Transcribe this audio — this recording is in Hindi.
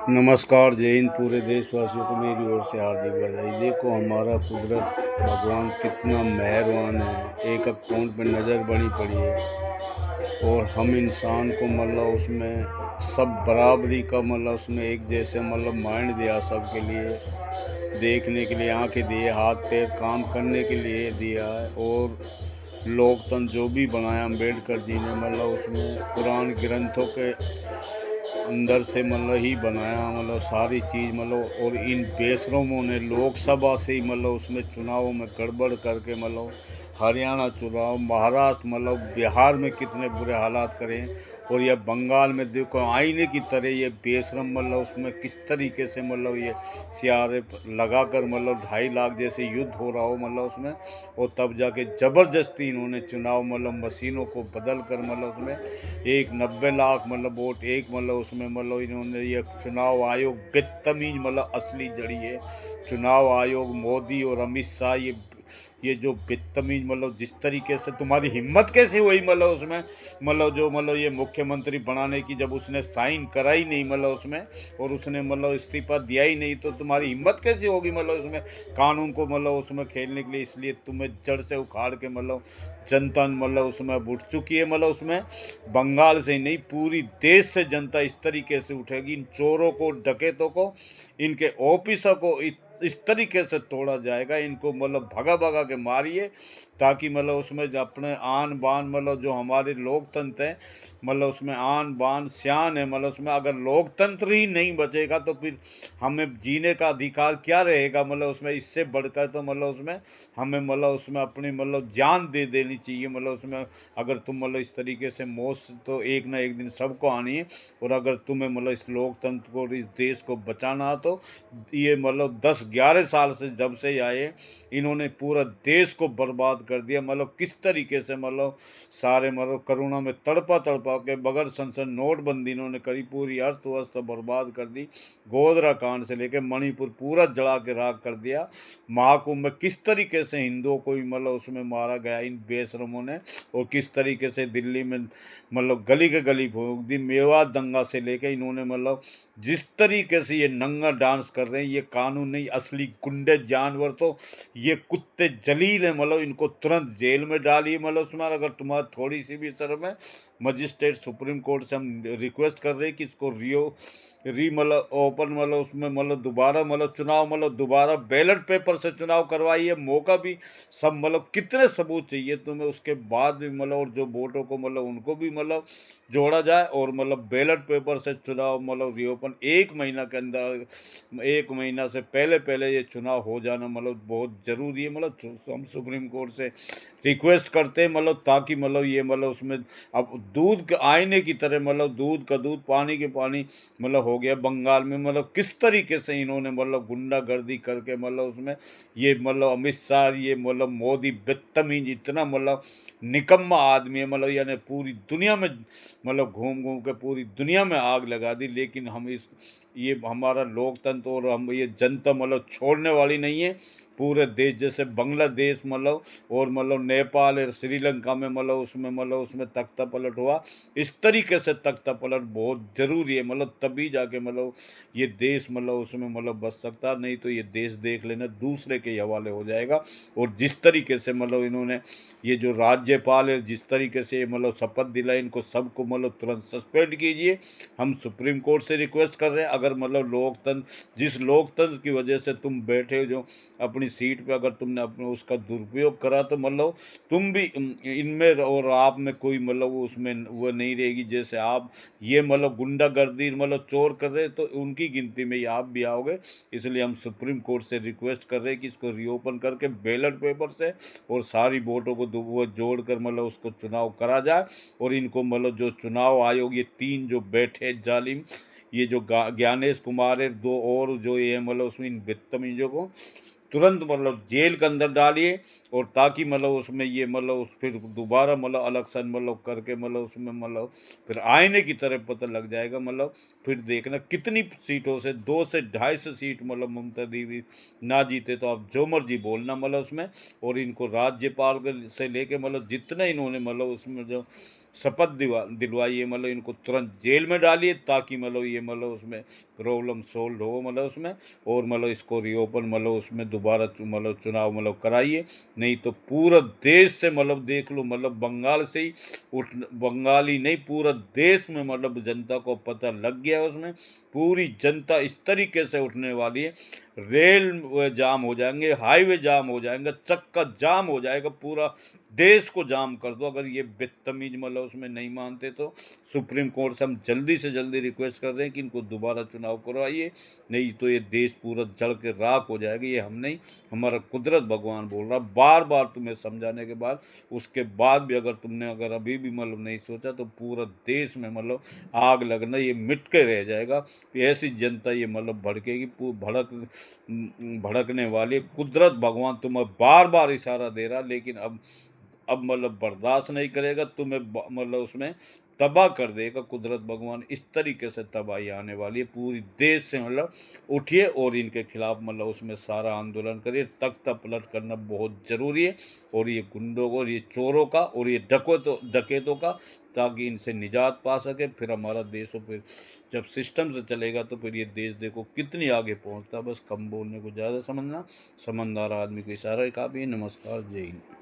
नमस्कार, जय हिंद। पूरे देशवासियों को मेरी ओर से हार्दिक बधाई। देखो हमारा कुदरत भगवान कितना मेहरबान है। एक एक पॉइंट पे नज़र बनी पड़ी है और हम इंसान को मतलब उसमें सब बराबरी का मतलब उसमें एक जैसे मतलब माइंड दिया, सबके लिए देखने के लिए आंखें दिए, हाथ पैर काम करने के लिए दिया है। और लोकतंत्र जो भी बनाया अम्बेडकर जी ने मतलब उसमें पुराण ग्रंथों के अंदर से मतलब ही बनाया मतलब सारी चीज़ मतलब। और इन बेशरमों ने लोकसभा से ही मतलब उसमें चुनावों में गड़बड़ करके मतलब हरियाणा चुनाव, महाराष्ट्र मतलब बिहार में कितने बुरे हालात करें। और यह बंगाल में देखो आईने की तरह ये बेशरम मतलब उसमें किस तरीके से मतलब ये सियारे लगा कर मतलब 2.5 लाख जैसे युद्ध हो रहा हो मतलब उसमें। और तब जाके ज़बरदस्ती इन्होंने चुनाव मतलब मशीनों को बदल कर मतलब उसमें एक 90 लाख मतलब वोट एक मतलब उसमें मतलब इन्होंने ये चुनाव आयोग बदतमीज मतलब असली जड़ी है। चुनाव आयोग मोदी और अमित शाह ये जो बदतमीज मतलब जिस तरीके से तुम्हारी हिम्मत कैसे हुई मतलब उसमें मतलब जो मतलब ये मुख्यमंत्री बनाने की, जब उसने साइन करा ही नहीं मतलब उसमें और उसने मतलब इस्तीफा दिया ही नहीं, तो तुम्हारी हिम्मत कैसे होगी मतलब उसमें कानून को मतलब उसमें खेलने के लिए। इसलिए तुम्हें जड़ से उखाड़ के मतलब जनता मतलब उसमें उठ चुकी है मतलब उसमें बंगाल से ही नहीं पूरी देश से जनता इस तरीके से उठेगी। इन चोरों को, डकैतों को, इनके ऑफिसों को इस तरीके से तोड़ा जाएगा। इनको मतलब भगा भगा के मारिए ताकि मतलब उसमें जो अपने आन बान मतलब जो हमारे लोकतंत्र है मतलब उसमें आन बान शान है मतलब उसमें अगर लोकतंत्र ही नहीं बचेगा तो फिर हमें जीने का अधिकार क्या रहेगा मतलब उसमें। इससे बढ़कर तो मतलब उसमें हमें मतलब उसमें अपनी मतलब जान दे देनी चाहिए मतलब उसमें। अगर तुम मतलब इस तरीके से मौत तो एक ना एक दिन सबको आनी है। और अगर तुम्हें मतलब इस लोकतंत्र को और इस देश को बचाना तो ये मतलब 10-11 साल से जब से आए इन्होंने पूरा देश को बर्बाद कर दिया। मतलब किस तरीके से मतलब सारे मतलब करोना में तड़पा तड़पा के बगैर संसद नोटबंदी इन्होंने करी, पूरी अर्थव्यवस्था बर्बाद कर दी। गोधरा कांड से लेके मणिपुर पूरा जला के राख कर दिया। महाकुंभ में किस तरीके से हिंदुओं को भी मतलब उसमें मारा गया इन बेशरमों ने। और किस तरीके से दिल्ली में मतलब गली के गली भोग दी। मेवात दंगा से लेके इन्होंने मतलब जिस तरीके से ये नंगा डांस कर रहे हैं, ये कानून नहीं असली गुंडे जानवर तो ये कुत्ते जलील है मतलब इनको तुरंत जेल में डालिए मतलब उसमें। अगर तुम्हारा थोड़ी सी भी शर्म है, मजिस्ट्रेट सुप्रीम कोर्ट से हम रिक्वेस्ट कर रहे हैं कि इसको मतलब ओपन मतलब उसमें मतलब दोबारा मतलब चुनाव मतलब दोबारा बैलेट पेपर से चुनाव करवाइए। मौका भी सब मतलब कितने सबूत चाहिए तुम्हें उसके बाद भी मतलब और जो वोटों को मतलब उनको भी मतलब जोड़ा जाए। और मतलब बैलेट पेपर से चुनाव मतलब रीओपन 1 महीना के अंदर, 1 महीना से पहले पहले ये चुनाव हो जाना मतलब बहुत ज़रूरी है। मतलब हम सुप्रीम कोर्ट से रिक्वेस्ट करते हैं मतलब ताकि मतलब ये मतलब उसमें अब दूध के आईने की तरह मतलब दूध का दूध पानी के पानी मतलब हो गया बंगाल में। मतलब किस तरीके से इन्होंने मतलब गुंडागर्दी करके मतलब उसमें ये मतलब अमित शाह ये मतलब मोदी बदतमीज इतना मतलब निकम्मा आदमी है मतलब यानी पूरी दुनिया में मतलब घूम घूम के पूरी दुनिया में आग लगा दी। लेकिन हम इस ये हमारा लोकतंत्र और हम ये जनता मतलब छोड़ने वाली नहीं है। पूरे देश जैसे बांग्लादेश मतलब और मतलब नेपाल और श्रीलंका में मतलब उसमें तख्ता पलट हुआ, इस तरीके से तख्ता पलट बहुत ज़रूरी है मतलब तभी जाके मतलब ये देश मतलब उसमें मतलब बच सकता। नहीं तो ये देश देख लेना दूसरे के हवाले हो जाएगा। और जिस तरीके से मतलब इन्होंने ये जो राज्यपाल है जिस तरीके से मतलब शपथ दिलाई, इनको सबको मतलब तुरंत सस्पेंड कीजिए। हम सुप्रीम कोर्ट से रिक्वेस्ट कर रहे हैं। अगर मतलब लोकतंत्र जिस लोकतंत्र की वजह से तुम बैठे हो जो अपनी सीट पे, अगर तुमने अपने उसका दुरुपयोग करा तो मतलब तुम भी इनमें और आप में कोई मतलब वो उसमें वो नहीं रहेगी। जैसे आप ये मतलब गुंडागर्दी मतलब चोर कर रहे तो उनकी गिनती में ही आप भी आओगे। इसलिए हम सुप्रीम कोर्ट से रिक्वेस्ट कर रहे हैं कि इसको रीओपन करके बैलेट पेपर से और सारी वोटों को वो जोड़ कर मतलब उसको चुनाव करा जाए। और इनको मतलब जो चुनाव आयोग ये 3 जो बैठे जालिम, ये जो ज्ञानेश कुमार है, 2 और जो ये मतलब उसमें इन बदतमीजों को तुरंत मतलब जेल के अंदर डालिए, और ताकि मतलब उसमें ये मतलब उस फिर दोबारा मतलब इलेक्शन मतलब करके मतलब उसमें मतलब फिर आईने की तरह पता लग जाएगा। मतलब फिर देखना कितनी सीटों से, 2 से 250 सीट मतलब ममता दीदी ना जीते तो आप जो मर्जी बोलना मतलब उसमें। और इनको राज्यपाल से लेके मतलब जितना इन्होंने मतलब उसमें जो शपथ दिलवाई है, मतलब इनको तुरंत जेल में डालिए, ताकि मतलब ये मतलब उसमें प्रॉब्लम सोल्व हो मतलब उसमें। और मतलब इसको रीओपन मतलब उसमें दोबारा मतलब चुनाव मतलब कराइए। नहीं तो पूरा देश से मतलब देख लो, मतलब बंगाल से ही उठ, बंगाल ही नहीं पूरा देश में मतलब जनता को पता लग गया है उसमें। पूरी जनता इस तरीके से उठने वाली है, रेल जाम हो जाएंगे, हाईवे जाम हो जाएंगे, चक्का जाम हो जाएगा, पूरा देश को जाम कर दो अगर ये बदतमीज मतलब उसमें नहीं मानते तो। सुप्रीम कोर्ट से हम जल्दी से जल्दी रिक्वेस्ट कर रहे हैं कि इनको दोबारा चुनाव करवाइए, नहीं तो ये देश पूरा जल के राख हो जाएगा। ये हम नहीं, हमारा कुदरत भगवान बोल रहा। बार बार तुम्हें समझाने के बाद, उसके बाद भी अगर तुमने अगर अभी भी मतलब नहीं सोचा, तो पूरा देश में मतलब आग लगना ये मिट के रह जाएगा। ऐसी जनता ये मतलब भड़केगी, भड़कने वाली। कुदरत भगवान तुम्हें बार बार इशारा दे रहा, लेकिन अब मतलब बर्दाश्त नहीं करेगा, तुम्हें मतलब उसमें तबाह कर देगा कुदरत भगवान। इस तरीके से तबाही आने वाली है पूरी देश से। मतलब उठिए और इनके खिलाफ मतलब उसमें सारा आंदोलन करिए, तख्ता पलट करना बहुत ज़रूरी है। और ये गुंडों को, ये चोरों का और ये डकैतों का, ताकि इनसे निजात पा सके। फिर हमारा देश हो, फिर जब सिस्टम से चलेगा तो फिर ये देश देखो कितनी आगे पहुंचता। बस कम बोलने को ज़्यादा समझना, समझदार आदमी को इशारा ही काफ़ी है। नमस्कार, जय हिंद।